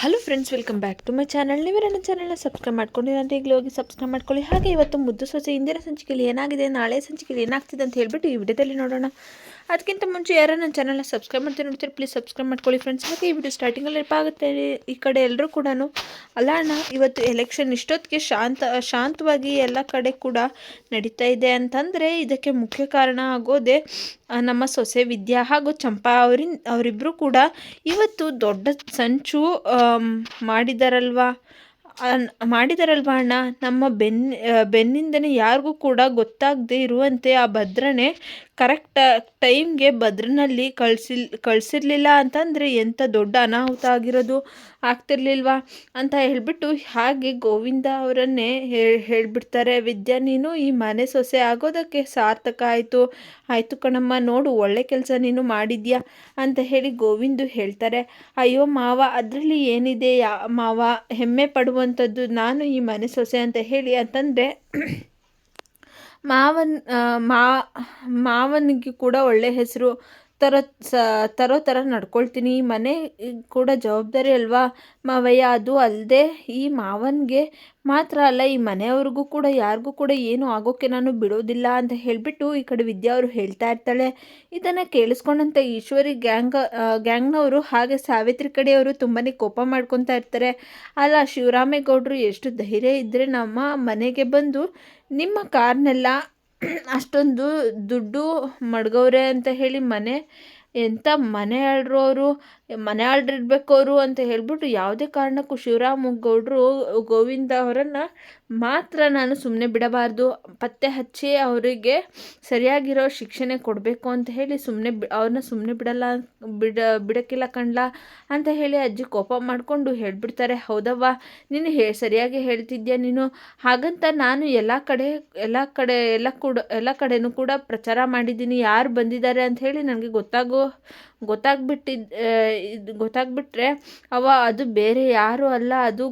Hello friends, welcome back to my channel. ನೀವು ನನ್ನ ಚಾನಲ್ನ ಸಬ್ಸ್ಕ್ರೈಬ್ ಮಾಡ್ಕೊಂಡಿಲ್ಲ ಅಂತ ಈಗಲೇ ಹೋಗಿ ಸಬ್ಸ್ಕ್ರೈಬ್ ಮಾಡ್ಕೊಳ್ಳಿ. ಹಾಗೆ ಇವತ್ತು ಮುದ್ದು ಸೊಸೆ ಇಂದಿನ ಸಂಚಿಕೆಯಲ್ಲಿ ಏನಾಗಿದೆ, ನಾಳೆ ಸಂಚಿಕೆಯಲ್ಲಿ ಏನಾಗ್ತಿದೆ ಅಂತ ಹೇಳ್ಬಿಟ್ಟು ಈ ವಿಡಿಯೋದಲ್ಲಿ ನೋಡೋಣ. ಅದಕ್ಕಿಂತ ಮುಂಚೆ ಯಾರು ನನ್ನ ಚಾನಲ್ನ ಸಬ್ಸ್ಕ್ರೈಬ್ ಮಾಡ್ತಾರೆ ನೋಡ್ತೀರಿ, ಪ್ಲೀಸ್ ಸಬ್ಸ್ಕ್ರೈಬ್ ಮಾಡ್ಕೊಳ್ಳಿ ಫ್ರೆಂಡ್ಸ್. ಹಾಗೆ ಈ ವಿಡಿಯೋ ಸ್ಟಾರ್ಟಿಂಗಲ್ಲಿ ಆಗುತ್ತೆ. ಈ ಕಡೆ ಎಲ್ಲರೂ ಕೂಡ ಅಲ್ಲ ಅಣ್ಣ, ಇವತ್ತು ಎಲೆಕ್ಷನ್ ಇಷ್ಟೊತ್ತಿಗೆ ಶಾಂತವಾಗಿ ಎಲ್ಲ ಕಡೆ ಕೂಡ ನಡೀತಾ ಇದೆ ಅಂತಂದರೆ ಇದಕ್ಕೆ ಮುಖ್ಯ ಕಾರಣ ಆಗೋದೇ ನಮ್ಮ ಸೊಸೆ ವಿದ್ಯಾ ಹಾಗೂ ಚಂಪಾ ಅವರಿಬ್ಬರು ಕೂಡ ಇವತ್ತು ದೊಡ್ಡ ಸಂಚು ಮಾಡಿದಾರಲ್ವಾ ಅಣ್ಣ. ನಮ್ಮ ಬೆನ್ನಿಂದನೇ ಯಾರಿಗೂ ಕೂಡ ಗೊತ್ತಾಗದೇ ಇರುವಂತೆ ಆ ಭದ್ರನೇ ಕರೆಕ್ಟ್ ಟೈಮ್ಗೆ ಭದ್ರನಲ್ಲಿ ಕಳಿಸಿರ್ಲಿಲ್ಲ ಅಂತಂದರೆ ಎಂಥ ದೊಡ್ಡ ಅನಾಹುತ ಆಗ್ತಿರ್ಲಿಲ್ವಾ ಅಂತ ಹೇಳ್ಬಿಟ್ಟು ಹಾಗೆ ಗೋವಿಂದ ಅವರನ್ನೇ ಹೇಳ್ಬಿಡ್ತಾರೆ. ವಿದ್ಯಾ, ನೀನು ಈ ಮನೆ ಸೊಸೆ ಆಗೋದಕ್ಕೆ ಸಾರ್ಥಕ ಆಯಿತು ಕಣಮ್ಮ, ನೋಡು ಒಳ್ಳೆ ಕೆಲಸ ನೀನು ಮಾಡಿದ್ಯಾ ಅಂತ ಹೇಳಿ ಗೋವಿಂದು ಹೇಳ್ತಾರೆ. ಅಯ್ಯೋ ಮಾವ, ಅದರಲ್ಲಿ ಏನಿದೆ ಮಾವ, ಹೆಮ್ಮೆ ಪಡುವಂಥದ್ದು ನಾನು ಈ ಮನೆ ಸೊಸೆ ಅಂತ ಹೇಳಿ ಅಂತಂದರೆ ಮಾವನಿಗೆ ಕೂಡ ಒಳ್ಳೆ ಹೆಸರು ತರೋ ಥರ ನಡ್ಕೊಳ್ತೀನಿ. ಈ ಮನೆ ಕೂಡ ಜವಾಬ್ದಾರಿ ಅಲ್ವಾ ಮಾವಯ್ಯ. ಅದು ಅಲ್ಲದೆ ಈ ಮಾವನಿಗೆ ಮಾತ್ರ ಅಲ್ಲ, ಈ ಮನೆಯವ್ರಿಗೂ ಕೂಡ ಯಾರಿಗೂ ಕೂಡ ಏನು ಆಗೋಕ್ಕೆ ನಾನು ಬಿಡೋದಿಲ್ಲ ಅಂತ ಹೇಳಿಬಿಟ್ಟು ಈ ಕಡೆ ವಿದ್ಯಾ ಅವರು ಹೇಳ್ತಾ ಇರ್ತಾಳೆ. ಇದನ್ನು ಕೇಳಿಸ್ಕೊಂಡಂಥ ಈಶ್ವರಿ ಗ್ಯಾಂಗ್ನವರು ಹಾಗೆ ಸಾವಿತ್ರಿ ಕಡೆಯವರು ತುಂಬಾ ಕೋಪ ಮಾಡ್ಕೊತಾ ಇರ್ತಾರೆ. ಅಲ್ಲ ಶಿವರಾಮೇಗೌಡರು ಎಷ್ಟು ಧೈರ್ಯ ಇದ್ದರೆ ನಮ್ಮ ಮನೆಗೆ ಬಂದು ನಿಮ್ಮ ಕಾರ್ನೆಲ್ಲ ಅಷ್ಟೊಂದು ದುಡ್ಡು ಮಡ್ಗವ್ರೆ ಅಂತ ಹೇಳಿ ಎಂಥ ಮನೆ ಆಳ್ರಿರ್ಬೇಕು ಅವರು ಅಂತ ಹೇಳ್ಬಿಟ್ಟು ಯಾವುದೇ ಕಾರಣಕ್ಕೂ ಶಿವರಾಮೇಗೌಡರು ಗೋವಿಂದ ಅವರನ್ನು ಮಾತ್ರ ನಾನು ಸುಮ್ಮನೆ ಬಿಡಬಾರ್ದು, ಪತ್ತೆ ಹಚ್ಚಿ ಅವರಿಗೆ ಸರಿಯಾಗಿರೋ ಶಿಕ್ಷಣೆ ಕೊಡಬೇಕು ಅಂತ ಹೇಳಿ ಅವ್ರನ್ನ ಸುಮ್ಮನೆ ಬಿಡಕ್ಕಿಲ್ಲ ಕಣ್ಲ ಅಂತ ಹೇಳಿ ಅಜ್ಜಿ ಕೋಪ ಮಾಡಿಕೊಂಡು ಹೇಳ್ಬಿಡ್ತಾರೆ. ಹೌದವ್ವ, ನೀನು ಸರಿಯಾಗಿ ಹೇಳ್ತಿದ್ಯಾ ನೀನು. ಹಾಗಂತ ನಾನು ಎಲ್ಲ ಕಡೆನೂ ಕೂಡ ಪ್ರಚಾರ ಮಾಡಿದ್ದೀನಿ, ಯಾರು ಬಂದಿದ್ದಾರೆ ಅಂತ ಹೇಳಿ ನನಗೆ ಗೊತ್ತಾಗ್ಬಿಟ್ರೆ ಅದು ಬೇರೆ ಯಾರೂ ಅಲ್ಲ, ಅದು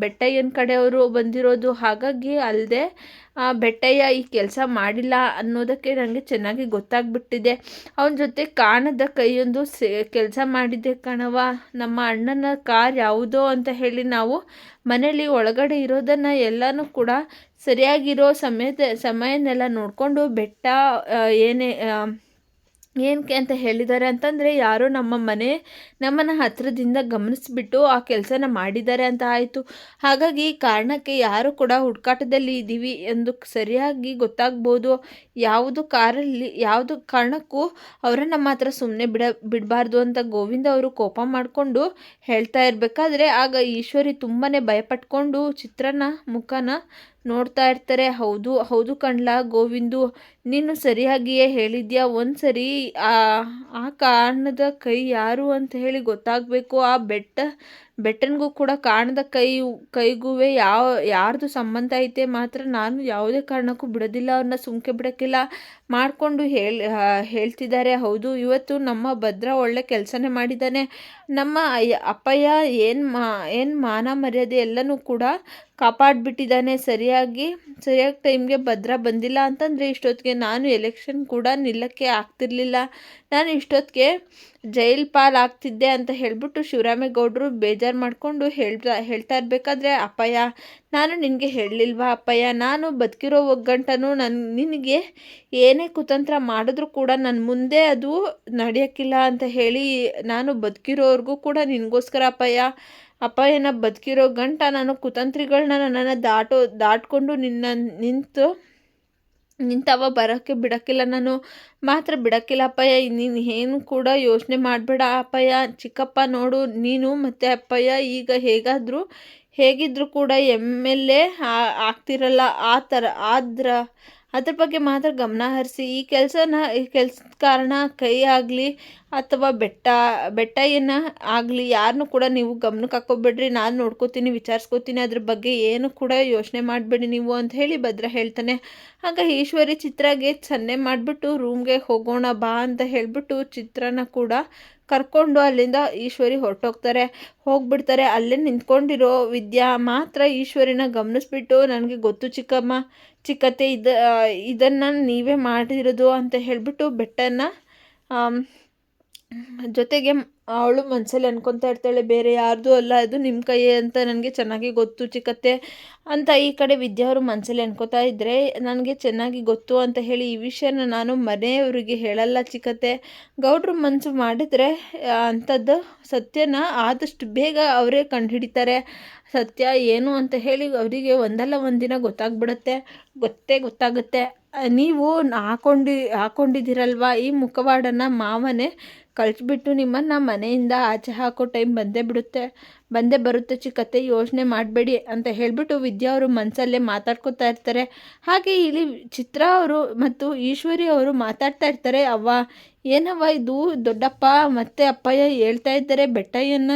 ಬೆಟ್ಟಯ್ಯನ ಕಡೆಯವರು ಬಂದಿರೋದು. ಹಾಗಾಗಿ ಅಲ್ಲದೆ ಬೆಟ್ಟಯ್ಯ ಈ ಕೆಲಸ ಮಾಡಿಲ್ಲ ಅನ್ನೋದಕ್ಕೆ ನನಗೆ ಚೆನ್ನಾಗಿ ಗೊತ್ತಾಗ್ಬಿಟ್ಟಿದೆ. ಅವನ ಜೊತೆ ಕಾಣದ ಕೈಯೊಂದು ಕೆಲಸ ಮಾಡಿದ್ದೆ ಕಣವ. ನಮ್ಮ ಅಣ್ಣನ ಕಾರ್ ಯಾವುದೋ ಅಂತ ಹೇಳಿ ನಾವು ಮನೇಲಿ ಒಳಗಡೆ ಇರೋದನ್ನು ಎಲ್ಲನೂ ಕೂಡ ಸರಿಯಾಗಿರೋ ಸಮಯನೆಲ್ಲ ನೋಡಿಕೊಂಡು ಬೆಟ್ಟ ಏನಕ್ಕೆ ಅಂತ ಹೇಳಿದ್ದಾರೆ ಅಂತಂದರೆ ಯಾರೋ ನಮ್ಮನ್ನು ಹತ್ತಿರದಿಂದ ಗಮನಿಸ್ಬಿಟ್ಟು ಆ ಕೆಲಸನ ಮಾಡಿದ್ದಾರೆ ಅಂತ ಆಯಿತು. ಹಾಗಾಗಿ ಈ ಕಾರಣಕ್ಕೆ ಯಾರು ಕೂಡ ಹುಡುಕಾಟದಲ್ಲಿ ಇದ್ದೀವಿ ಎಂದು ಸರಿಯಾಗಿ ಗೊತ್ತಾಗ್ಬೋದು. ಯಾವುದು ಕಾರಣಕ್ಕೂ ಅವರನ್ನು ಮಾತ್ರ ಸುಮ್ಮನೆ ಬಿಡಬಾರ್ದು ಅಂತ ಗೋವಿಂದ ಅವರು ಕೋಪ ಮಾಡಿಕೊಂಡು ಹೇಳ್ತಾ ಇರಬೇಕಾದ್ರೆ ಆಗ ಈಶ್ವರಿ ತುಂಬಾ ಭಯಪಟ್ಕೊಂಡು ಚಿತ್ರನ ಮುಖನ ನೋಡ್ತಾ ಇರ್ತಾರೆ. ಹೌದು ಕಣ್ಲ ಗೋವಿಂದು, ನೀನು ಸರಿಯಾಗಿಯೇ ಹೇಳಿದ್ಯಾ. ಒಂದ್ಸರಿ ಆ ಕಾರಣದ ಕೈ ಯಾರು ಅಂತ ಹೇಳಿ ಗೊತ್ತಾಗಬೇಕು. ಆ ಬೆಟ್ಟನಿಗೂ ಕೂಡ ಕಾಣದ ಕೈಗೂ ಯಾರ್ದು ಸಂಬಂಧ ಐತೆ ಮಾತ್ರ ನಾನು ಯಾವುದೇ ಕಾರಣಕ್ಕೂ ಬಿಡೋದಿಲ್ಲ, ಅವ್ರನ್ನ ಸುಮ್ಕೆ ಬಿಡೋಕ್ಕಿಲ್ಲ ಮಾಡಿಕೊಂಡು ಹೇಳ್ತಿದ್ದಾರೆ. ಹೌದು, ಇವತ್ತು ನಮ್ಮ ಭದ್ರ ಒಳ್ಳೆ ಕೆಲಸನೇ ಮಾಡಿದ್ದಾನೆ. ನಮ್ಮ ಅಪ್ಪಯ್ಯ ಏನು ಮಾನ ಮರ್ಯಾದೆ ಎಲ್ಲನೂ ಕೂಡ ಕಾಪಾಡಿಬಿಟ್ಟಿದ್ದಾನೆ. ಸರಿಯಾಗಿ ಟೈಮ್ಗೆ ಭದ್ರ ಬಂದಿಲ್ಲ ಅಂತಂದರೆ ಇಷ್ಟೊತ್ತಿಗೆ ನಾನು ಎಲೆಕ್ಷನ್ ಕೂಡ ನಿಲ್ಲಕ್ಕೆ ಆಗ್ತಿರ್ಲಿಲ್ಲ, ನಾನು ಇಷ್ಟೊತ್ತಿಗೆ ಜೈಲ್ ಪಾಲಾಗ್ತಿದ್ದೆ ಅಂತ ಹೇಳ್ಬಿಟ್ಟು ಶಿವರಾಮೇಗೌಡರು ಬೇಜಾರು ಮಾಡಿಕೊಂಡು ಹೇಳ್ತಾ ಇರಬೇಕಾದ್ರೆ, ಅಪ್ಪಯ್ಯ ನಾನು ನಿನಗೆ ಹೇಳಲಿಲ್ವಾ ಅಪ್ಪಯ್ಯ, ನಾನು ಬದುಕಿರೋ ಒಗ್ಗಂಟನು ನಿನಗೆ ಏನೇ ಕುತಂತ್ರ ಮಾಡಿದ್ರೂ ಕೂಡ ನನ್ನ ಮುಂದೆ ಅದು ನಡೆಯೋಕ್ಕಿಲ್ಲ ಅಂತ ಹೇಳಿ ನಾನು ಬದುಕಿರೋರ್ಗೂ ಕೂಡ ನಿನಗೋಸ್ಕರ ಅಪ್ಪಯ್ಯನ ಬದುಕಿರೋ ಗಂಟ ನಾನು ಕುತಂತ್ರಿಗಳನ್ನ ನನ್ನನ್ನು ದಾಟ್ಕೊಂಡು ನಿಂತವ ಬರೋಕ್ಕೆ ಬಿಡೋಕ್ಕಿಲ್ಲ, ನಾನು ಮಾತ್ರ ಬಿಡೋಕ್ಕಿಲ್ಲ ಅಪ್ಪಯ್ಯ. ನೀನು ಏನು ಕೂಡ ಯೋಚನೆ ಮಾಡಬೇಡ ಅಪ್ಪಯ್ಯ. ಚಿಕ್ಕಪ್ಪ ನೋಡು, ನೀನು ಮತ್ತು ಅಪ್ಪಯ್ಯ ಈಗ ಹೇಗಿದ್ದರೂ ಕೂಡ MLA ಆಗ್ತಿರಲ್ಲ, ಅದ್ರ ಬಗ್ಗೆ ಮಾತ್ರ ಗಮನ ಹರಿಸಿ. ಈ ಕೆಲಸದ ಕಾರಣ ಕೈ ಆಗಲಿ ಅಥವಾ ಬೆಟ್ಟಯ್ಯನ ಆಗಲಿ ಯಾರನ್ನೂ ಕೂಡ ನೀವು ಗಮನಕ್ಕೆ ಹಾಕ್ಕೋಬೇಡ್ರಿ, ನಾನು ನೋಡ್ಕೋತೀನಿ, ವಿಚಾರಿಸ್ಕೋತೀನಿ, ಅದ್ರ ಬಗ್ಗೆ ಏನು ಕೂಡ ಯೋಚನೆ ಮಾಡಬೇಡಿ ನೀವು ಅಂತ ಹೇಳಿ ಭದ್ರ ಹೇಳ್ತಾನೆ. ಆಗ ಈಶ್ವರಿ ಚಿತ್ರಾಗೆ ಸನ್ನೆ ಮಾಡಿಬಿಟ್ಟು ರೂಮ್ಗೆ ಹೋಗೋಣ ಬಾ ಅಂತ ಹೇಳಿಬಿಟ್ಟು ಚಿತ್ರನ ಕೂಡ ಕರ್ಕೊಂಡು ಅಲ್ಲಿಂದ ಈಶ್ವರಿ ಹೋಗ್ಬಿಡ್ತಾರೆ. ಅಲ್ಲೇ ನಿಂತ್ಕೊಂಡಿರೋ ವಿದ್ಯಾ ಮಾತ್ರ ಈಶ್ವರಿನ ಗಮನಿಸ್ಬಿಟ್ಟು, ನನಗೆ ಗೊತ್ತು ಚಿಕ್ಕತ್ತೆ, ಇದನ್ನು ನೀವೇ ಮಾಡಿರೋದು ಅಂತ ಹೇಳಿಬಿಟ್ಟು ಬೆಟ್ಟನ ಜೊತೆಗೆ ಅವಳು ಮನಸ್ಸಲ್ಲಿ ಅನ್ಕೊತಾ ಇರ್ತಾಳೆ, ಬೇರೆ ಯಾರ್ದೂ ಅಲ್ಲ, ಅದು ನಿಮ್ಮ ಕೈಯೇ ಅಂತ ನನಗೆ ಚೆನ್ನಾಗಿ ಗೊತ್ತು ಚಿಕ್ಕತ್ತೆ ಅಂತ. ಈ ಕಡೆ ವಿದ್ಯಾ ಅವರು ಮನಸ್ಸಲ್ಲಿ ಅನ್ಕೋತಾ ಇದ್ದರೆ, ನನಗೆ ಚೆನ್ನಾಗಿ ಗೊತ್ತು ಅಂತ ಹೇಳಿ ಈ ವಿಷಯನ ನಾನು ಮನೆಯವರಿಗೆ ಹೇಳಲ್ಲ ಚಿಕ್ಕತ್ತೆ. ಗೌಡ್ರು ಮನಸ್ಸು ಮಾಡಿದರೆ ಅಂಥದ್ದು ಸತ್ಯನ ಆದಷ್ಟು ಬೇಗ ಅವರೇ ಕಂಡುಹಿಡಿತಾರೆ. ಸತ್ಯ ಏನು ಅಂತ ಹೇಳಿ ಅವರಿಗೆ ಒಂದಲ್ಲ ಒಂದಿನ ಗೊತ್ತಾಗುತ್ತೆ. ನೀವು ಹಾಕೊಂಡಿದ್ದೀರಲ್ವ ಈ ಮುಖವಾಡನ, ಮಾವನೇ ಕಳಿಸ್ಬಿಟ್ಟು ನಿಮ್ಮನ್ನು ಮನೆಯಿಂದ ಆಚೆ ಹಾಕೋ ಟೈಮ್ ಬಂದೇ ಬರುತ್ತೆ ಚಿಕ್ಕತ್ತೆ, ಯೋಚನೆ ಮಾಡಬೇಡಿ ಅಂತ ಹೇಳಿಬಿಟ್ಟು ವಿದ್ಯಾ ಅವರು ಮನಸ್ಸಲ್ಲೇ ಮಾತಾಡ್ಕೊತಾ ಇರ್ತಾರೆ. ಹಾಗೆ ಇಲ್ಲಿ ಚಿತ್ರ ಅವರು ಮತ್ತು ಈಶ್ವರಿ ಅವರು ಮಾತಾಡ್ತಾ ಇರ್ತಾರೆ. ಅವ್ವ ಏನವ್ವ ಇದು, ದೊಡ್ಡಪ್ಪ ಮತ್ತು ಅಪ್ಪಯ್ಯ ಹೇಳ್ತಾ ಇದ್ದಾರೆ ಬೆಟ್ಟಯ್ಯನ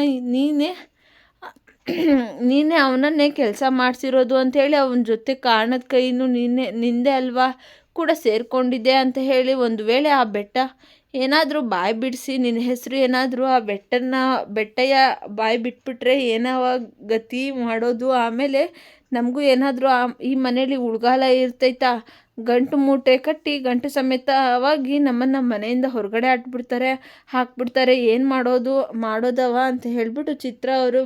ನೀನೇ ಅವನನ್ನೇ ಕೆಲಸ ಮಾಡಿಸಿರೋದು ಅಂಥೇಳಿ, ಅವನ ಜೊತೆ ಕಾರಣದ ಕೈನೂ ನಿಂದೆ ಅಲ್ವಾ ಕೂಡ ಸೇರಿಕೊಂಡಿದ್ದೆ ಅಂತ ಹೇಳಿ. ಒಂದು ವೇಳೆ ಆ ಬೆಟ್ಟ ಏನಾದರೂ ಬಾಯಿ ಬಿಡಿಸಿ ನಿನ್ನ ಹೆಸರು ಏನಾದರೂ ಆ ಬೆಟ್ಟಯ್ಯ ಬಾಯಿ ಬಿಟ್ಬಿಟ್ರೆ ಏನವ ಗತಿ ಮಾಡೋದು? ಆಮೇಲೆ ನಮಗೂ ಏನಾದರೂ ಈ ಮನೇಲಿ ಉಳ್ಗಾಲ ಇರ್ತೈತಾ? ಗಂಟು ಮೂಟೆ ಕಟ್ಟಿ ಗಂಟು ಸಮೇತವಾಗಿ ನಮ್ಮನ್ನು ಮನೆಯಿಂದ ಹೊರಗಡೆ ಹಾಕ್ಬಿಡ್ತಾರೆ. ಏನು ಮಾಡೋದವ ಅಂತ ಹೇಳ್ಬಿಟ್ಟು ಚಿತ್ರ ಅವರು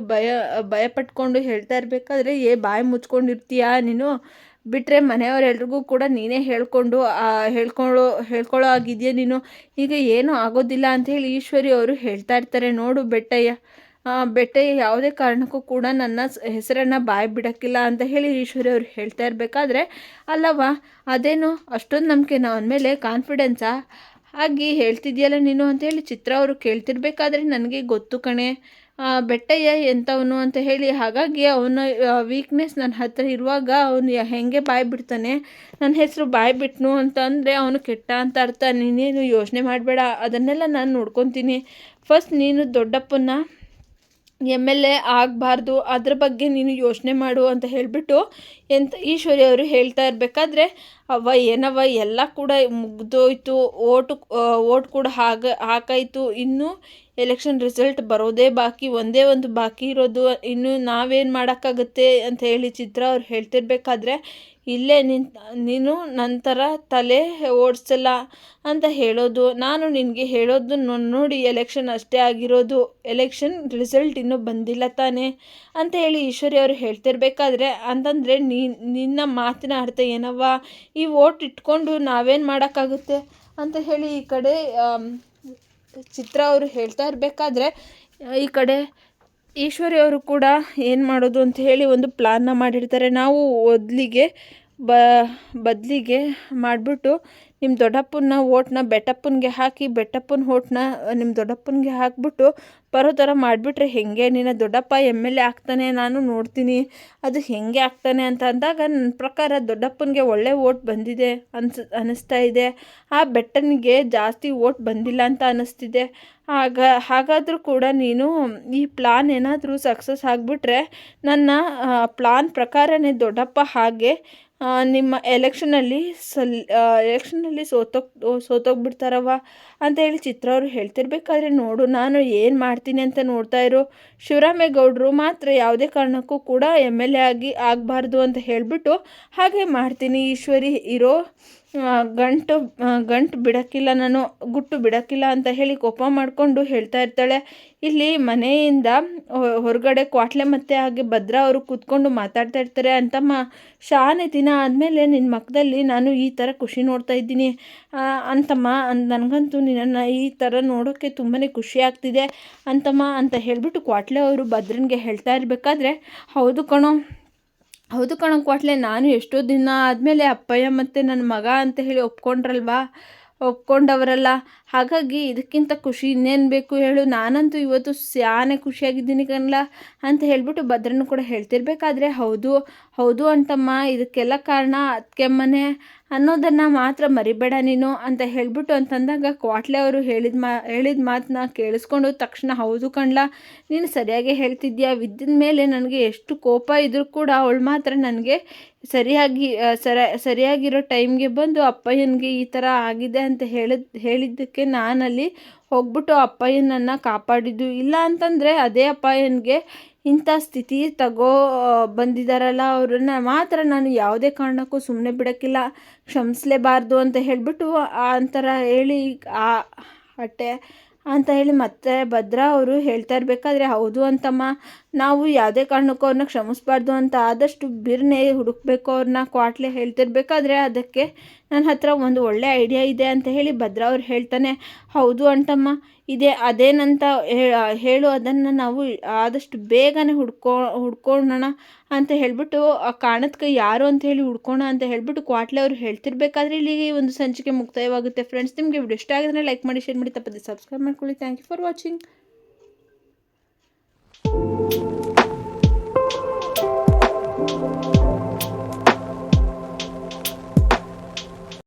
ಭಯ ಪಟ್ಕೊಂಡು ಹೇಳ್ತಾ ಇರಬೇಕಾದ್ರೆ, ಬಾಯಿ ಮುಚ್ಕೊಂಡಿರ್ತೀಯಾ ನೀನು? ಬಿಟ್ಟರೆ ಮನೆಯವರೆಲ್ರಿಗೂ ಕೂಡ ನೀನೇ ಹೇಳ್ಕೊಳ್ಳೋ ಆಗಿದೆಯಾ ನೀನು? ಈಗ ಏನೂ ಆಗೋದಿಲ್ಲ ಅಂಥೇಳಿ ಈಶ್ವರಿ ಅವರು ಹೇಳ್ತಾ ಇರ್ತಾರೆ. ನೋಡು ಬೆಟ್ಟಯ್ಯ ಯಾವುದೇ ಕಾರಣಕ್ಕೂ ಕೂಡ ನನ್ನ ಹೆಸರನ್ನು ಬಾಯಿ ಬಿಡೋಕ್ಕಿಲ್ಲ ಅಂತ ಹೇಳಿ ಈಶ್ವರಿ ಅವರು ಹೇಳ್ತಾ ಇರಬೇಕಾದ್ರೆ, ಅಲ್ಲವಾ ಅದೇನು ಅಷ್ಟೊಂದು ನಂಬಿಕೆ ಅವನ ಮೇಲೆ ಕಾನ್ಫಿಡೆನ್ಸಾ ಆಗಿ ಹೇಳ್ತಿದ್ಯಲ್ಲ ನೀನು ಅಂತೇಳಿ ಚಿತ್ರ ಅವರು ಕೇಳ್ತಿರ್ಬೇಕಾದ್ರೆ, ನನಗೆ ಗೊತ್ತು ಕಣೆ ಬೆಟ್ಟಯ್ಯ ಎಂಥವನು ಅಂತ ಹೇಳಿ. ಹಾಗಾಗಿ ಅವನ ವೀಕ್ನೆಸ್ ನನ್ನ ಹತ್ರ ಇರುವಾಗ ಅವನು ಹೇಗೆ ಬಾಯಿ ಬಿಡ್ತಾನೆ? ನನ್ನ ಹೆಸರು ಬಾಯಿ ಬಿಟ್ನು ಅಂತ ಅಂದರೆ ಅವನು ಕೆಟ್ಟ ಅಂತ ಅರ್ಥ. ನೀನೇನು ಯೋಚನೆ ಮಾಡಬೇಡ, ಅದನ್ನೆಲ್ಲ ನಾನು ನೋಡ್ಕೊತೀನಿ. ಫಸ್ಟ್ ನೀನು ದೊಡ್ಡಪ್ಪನ MLA ಆಗಬಾರ್ದು, ಅದ್ರ ಬಗ್ಗೆ ನೀನು ಯೋಚನೆ ಮಾಡು ಅಂತ ಹೇಳಿಬಿಟ್ಟು ಈಶ್ವರಿ ಅವರು ಹೇಳ್ತಾ ಇರಬೇಕಾದ್ರೆ, ಅವ್ವ ಏನವ್ವ ಎಲ್ಲ ಕೂಡ ಮುಗ್ದೋಯ್ತು, ಓಟ್ ಕೂಡ ಹಾಕಾಯಿತು, ಇನ್ನೂ ಎಲೆಕ್ಷನ್ ರಿಸಲ್ಟ್ ಬರೋದೇ ಬಾಕಿ, ಒಂದೇ ಒಂದು ಬಾಕಿ ಇರೋದು, ಇನ್ನು ನಾವೇನು ಮಾಡೋಕ್ಕಾಗುತ್ತೆ ಅಂತ ಹೇಳಿ ಚಿತ್ರ ಅವ್ರು ಹೇಳ್ತಿರ್ಬೇಕಾದ್ರೆ, ಇಲ್ಲೇ ನೀನು ನಂತರ ತಲೆ ಓಡಿಸಲ್ಲ ಅಂತ ಹೇಳೋದು, ನಾನು ನಿನಗೆ ಹೇಳೋದು ನೋಡಿ ಎಲೆಕ್ಷನ್ ಅಷ್ಟೇ ಆಗಿರೋದು, ಎಲೆಕ್ಷನ್ ರಿಸಲ್ಟ್ ಇನ್ನೂ ಬಂದಿಲ್ಲ ತಾನೇ ಅಂತ ಹೇಳಿ ಈಶ್ವರಿ ಅವರು ಹೇಳ್ತಿರ್ಬೇಕಾದ್ರೆ, ಅಂತಂದರೆ ನಿನ್ನ ಮಾತಿನ ಅರ್ಥ ಏನವ್ವ? ಈ ಓಟ್ ಇಟ್ಕೊಂಡು ನಾವೇನು ಮಾಡೋಕ್ಕಾಗುತ್ತೆ ಅಂತ ಹೇಳಿ ಈ ಕಡೆ ಚಿತ್ರ ಅವರು ಹೇಳ್ತಾ ಇರಬೇಕಾದ್ರೆ, ಈ ಕಡೆ ಈಶ್ವರಿ ಅವರು ಕೂಡ ಏನು ಮಾಡೋದು ಅಂತ ಹೇಳಿ ಒಂದು ಪ್ಲಾನ್ನ ಮಾಡಿರ್ತಾರೆ. ನಾವು ಬದಲಿಗೆ ಮಾಡಿಬಿಟ್ಟು ನಿಮ್ಮ ದೊಡ್ಡಪ್ಪನ ಓಟ್ನ ಬೆಟ್ಟಪ್ಪನಿಗೆ ಹಾಕಿ, ಬೆಟ್ಟಪ್ಪನ ಓಟ್ನ ನಿಮ್ಮ ದೊಡ್ಡಪ್ಪನಿಗೆ ಹಾಕಿಬಿಟ್ಟು ಬರೋ ಥರ ಮಾಡಿಬಿಟ್ರೆ ಹೇಗೆ? ನಿನ್ನ ದೊಡ್ಡಪ್ಪ MLA ಆಗ್ತಾನೆ, ನಾನು ನೋಡ್ತೀನಿ ಅದು ಹೇಗೆ ಆಗ್ತಾನೆ ಅಂತ ಅಂದಾಗ, ನನ್ನ ಪ್ರಕಾರ ದೊಡ್ಡಪ್ಪನಿಗೆ ಒಳ್ಳೆ ಓಟ್ ಬಂದಿದೆ ಅನ್ನಿಸ್ತಾ ಇದೆ, ಆ ಬೆಟ್ಟನಿಗೆ ಜಾಸ್ತಿ ಓಟ್ ಬಂದಿಲ್ಲ ಅಂತ ಅನ್ನಿಸ್ತಿದೆ. ಹಾಗಾದರೂ ಕೂಡ ನೀನು ಈ ಪ್ಲಾನ್ ಏನಾದರೂ ಸಕ್ಸಸ್ ಆಗಿಬಿಟ್ರೆ, ನನ್ನ ಪ್ಲಾನ್ ಪ್ರಕಾರನೇ ದೊಡ್ಡಪ್ಪ ಹಾಗೆ ನಿಮ್ಮ ಎಲೆಕ್ಷನಲ್ಲಿ ಸೋತೋಗ್ಬಿಡ್ತಾರವ್ವ ಅಂತ ಹೇಳಿ ಚಿತ್ರ ಅವರು ಹೇಳ್ತಿರ್ಬೇಕಾದ್ರೆ, ನೋಡು ನಾನು ಏನು ಮಾಡ್ತೀನಿ ಅಂತ ನೋಡ್ತಾ ಇರೋ, ಶಿವರಾಮೇಗೌಡರು ಮಾತ್ರ ಯಾವುದೇ ಕಾರಣಕ್ಕೂ ಕೂಡ MLA ಆಗಬಾರ್ದು ಅಂತ ಹೇಳಿಬಿಟ್ಟು ಹಾಗೆ ಮಾಡ್ತೀನಿ. ಈಶ್ವರಿ ಇರೋ ಗಂಟು ಬಿಡೋಕ್ಕಿಲ್ಲ, ನಾನು ಗುಟ್ಟು ಬಿಡೋಕ್ಕಿಲ್ಲ ಅಂತ ಹೇಳಿ ಕೋಪ ಮಾಡಿಕೊಂಡು ಹೇಳ್ತಾ ಇರ್ತಾಳೆ. ಇಲ್ಲಿ ಮನೆಯಿಂದ ಹೊರಗಡೆ ಕ್ವಾಟ್ಲೆ ಮತ್ತು ಹಾಗೆ ಭದ್ರಾ ಅವರು ಕೂತ್ಕೊಂಡು ಮಾತಾಡ್ತಾ ಇರ್ತಾರೆ. ಅಂತಮ್ಮ, ಶಾನೆ ದಿನ ಆದಮೇಲೆ ನಿನ್ನ ಮಕ್ಕದಲ್ಲಿ ನಾನು ಈ ಥರ ಖುಷಿ ನೋಡ್ತಾ ಇದ್ದೀನಿ ಅಂತಮ್ಮ, ನನಗಂತೂ ನಿನ್ನನ್ನು ಈ ಥರ ನೋಡೋಕ್ಕೆ ತುಂಬಾ ಖುಷಿ ಆಗ್ತಿದೆ ಅಂತಮ್ಮ ಅಂತ ಹೇಳಿಬಿಟ್ಟು ಕ್ವಾಟ್ಲೆ ಅವರು ಭದ್ರನಿಗೆ ಹೇಳ್ತಾ ಇರಬೇಕಾದ್ರೆ, ಹೌದು ಕಣೋ ಕ್ವಾಟ್ಲೆ, ನಾನು ಎಷ್ಟೋ ದಿನ ಆದಮೇಲೆ ಅಪ್ಪಯ್ಯ ಮತ್ತು ನನ್ನ ಮಗ ಅಂತ ಹೇಳಿ ಒಪ್ಕೊಂಡವರಲ್ಲ, ಹಾಗಾಗಿ ಇದಕ್ಕಿಂತ ಖುಷಿ ಇನ್ನೇನು ಬೇಕು ಹೇಳು? ನಾನಂತೂ ಇವತ್ತು ಸ್ಯಾನೆ ಖುಷಿಯಾಗಿದ್ದೀನಿ ಕಣ್ಲ ಅಂತ ಹೇಳಿಬಿಟ್ಟು ಭದ್ರನು ಕೂಡ ಹೇಳ್ತಿರ್ಬೇಕಾದ್ರೆ, ಹೌದು ಅಂತಮ್ಮ, ಇದಕ್ಕೆಲ್ಲ ಕಾರಣ ಅತ್ತೆಮ್ಮನೆ ಅನ್ನೋದನ್ನು ಮಾತ್ರ ಮರಿಬೇಡ ನೀನು ಅಂತ ಹೇಳಿಬಿಟ್ಟು ಅಂತಂದಾಗ, ಕ್ವಾಟ್ಲೆ ಅವರು ಹೇಳಿದ ಮಾತನ್ನ ಕೇಳಿಸ್ಕೊಂಡು ತಕ್ಷಣ, ಹೌದು ಕಣ್ಲ, ನೀನು ಸರಿಯಾಗಿ ಹೇಳ್ತಿದ್ಯಾ, ವಿದ್ಯದ ಮೇಲೆ ನನಗೆ ಎಷ್ಟು ಕೋಪ ಇದ್ರೂ ಕೂಡ ಅವಳು ಮಾತ್ರ ನನಗೆ ಸರಿಯಾಗಿರೋ ಟೈಮ್ಗೆ ಬಂದು ಅಪ್ಪಯ್ಯನಿಗೆ ಈ ಥರ ಆಗಿದೆ ಅಂತ ಹೇಳಿದ್ದಕ್ಕೆ ನಾನಲ್ಲಿ ಹೋಗ್ಬಿಟ್ಟು ಅಪ್ಪಯ್ಯನನ್ನು ಕಾಪಾಡಿದ್ದು. ಇಲ್ಲ ಅಂತಂದರೆ ಅದೇ ಅಪ್ಪಯ್ಯನಿಗೆ ಇಂಥ ಸ್ಥಿತಿ ಬಂದಿದ್ದಾರಲ್ಲ, ಅವ್ರನ್ನ ಮಾತ್ರ ನಾನು ಯಾವುದೇ ಕಾರಣಕ್ಕೂ ಸುಮ್ಮನೆ ಬಿಡೋಕ್ಕಿಲ್ಲ, ಕ್ಷಮಿಸಲೇಬಾರ್ದು ಅಂತ ಹೇಳಿಬಿಟ್ಟು ಆ ಅಂತರ ಹೇಳಿ ಅಂತ ಹೇಳಿ ಮತ್ತೆ ಭದ್ರಾ ಅವರು ಹೇಳ್ತಾ ಇರಬೇಕಾದ್ರೆ, ಹೌದು ಅಂತಮ್ಮ, ನಾವು ಯಾವುದೇ ಕಾರಣಕ್ಕೂ ಅವ್ರನ್ನ ಕ್ಷಮಿಸ್ಬಾರ್ದು ಅಂತ ಆದಷ್ಟು ಬಿರ್ನೆ ಹುಡುಕಬೇಕು ಅವ್ರನ್ನ ಕ್ವಾಟ್ಲೆ ಹೇಳ್ತಿರ್ಬೇಕಾದ್ರೆ, ಅದಕ್ಕೆ ನನ್ನ ಹತ್ರ ಒಂದು ಒಳ್ಳೆ ಐಡಿಯಾ ಇದೆ ಅಂತ ಹೇಳಿ ಭದ್ರಾ ಅವ್ರು ಹೇಳ್ತಾನೆ. ಹೌದು ಅಂಟಮ್ಮ, ಅದೇನಂತ ಹೇಳು, ಅದನ್ನು ನಾವು ಆದಷ್ಟು ಬೇಗನೆ ಹುಡ್ಕೊಳ್ಳೋಣ ಅಂತ ಹೇಳ್ಬಿಟ್ಟು, ಆ ಕಾಣದ ಕೈ ಯಾರು ಅಂತ ಹೇಳಿ ಹುಡ್ಕೋಣ ಅಂತ ಹೇಳ್ಬಿಟ್ಟು ಕ್ವಾಟ್ಲೆ ಅವ್ರು ಹೇಳ್ತಿರ್ಬೇಕಾದ್ರೆ ಇಲ್ಲಿಗೆ ಈ ಒಂದು ಸಂಚಿಕೆ ಮುಕ್ತಾಯವಾಗುತ್ತೆ. ಫ್ರೆಂಡ್ಸ್, ನಿಮಗೆ ವಿಡಿಯೋ ಇಷ್ಟ ಆಗಿದ್ರೆ ಲೈಕ್ ಮಾಡಿ, ಶೇರ್ ಮಾಡಿ, ತಪ್ಪದೆ ಸಬ್ಸ್ಕ್ರೈಬ್ ಮಾಡ್ಕೊಳ್ಳಿ. Thank you for watching.